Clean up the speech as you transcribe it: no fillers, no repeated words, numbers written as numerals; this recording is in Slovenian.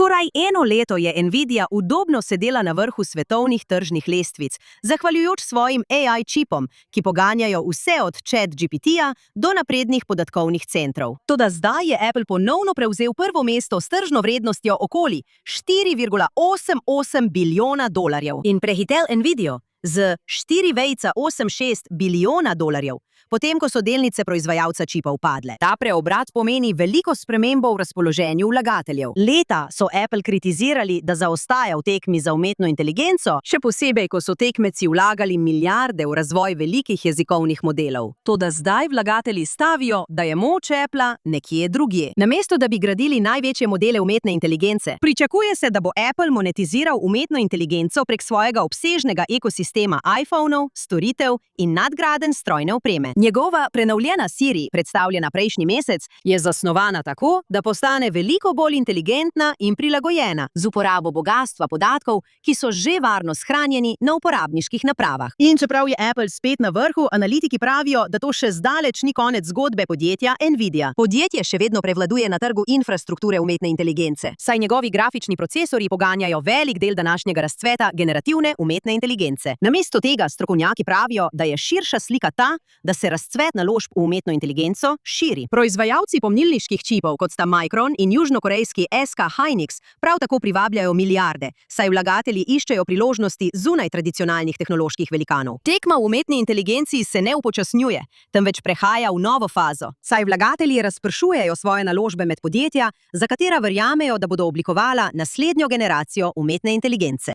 Skoraj eno leto je Nvidia udobno sedela na vrhu svetovnih tržnih lestvic, zahvaljujoč svojim AI čipom, ki poganjajo vse od ChatGPT-ja do naprednih podatkovnih centrov. Toda zdaj je Apple ponovno prevzel prvo mesto s tržno vrednostjo okoli 4,88 bilijona dolarjev in prehitel Nvidio z 4,86 bilijona dolarjev, potem ko so delnice proizvajalca čipov padle. Ta preobrat pomeni veliko spremembo v razpoloženju vlagateljev. Leta so Apple kritizirali, da zaostaja v tekmi za umetno inteligenco, še posebej, ko so tekmeci vlagali milijarde v razvoj velikih jezikovnih modelov. Toda zdaj vlagatelji stavijo, da je moč Appla nekje drugje. Namesto da bi gradili največje modele umetne inteligence, pričakuje se, da bo Apple monetiziral umetno inteligenco prek svojega obsežnega ekosistema iPhonov, storitev in nadgradenj strojne opreme. Njegova prenovljena Siri, predstavljena prejšnji mesec, je zasnovana tako, da postane veliko bolj inteligentna in prilagojena z uporabo bogastva podatkov, ki so že varno shranjeni na uporabniških napravah. In čeprav je Apple spet na vrhu, analitiki pravijo, da to še zdaleč ni konec zgodbe podjetja Nvidia. Podjetje še vedno prevladuje na trgu infrastrukture umetne inteligence, saj njegovi grafični procesori poganjajo velik del današnjega razcveta generativne umetne inteligence. Namesto tega strokovnjaki pravijo, da je širša slika ta, da se razcvet naložb v umetno inteligenco širi. Proizvajalci pomnilniških čipov, kot sta Micron in južnokorejski SK Hynix, prav tako privabljajo milijarde, saj vlagatelji iščejo priložnosti zunaj tradicionalnih tehnoloških velikanov. Tekma v umetni inteligenci se ne upočasnjuje, temveč prehaja v novo fazo, saj vlagatelji razpršujejo svoje naložbe med podjetja, za katera verjamejo, da bodo oblikovala naslednjo generacijo umetne inteligence.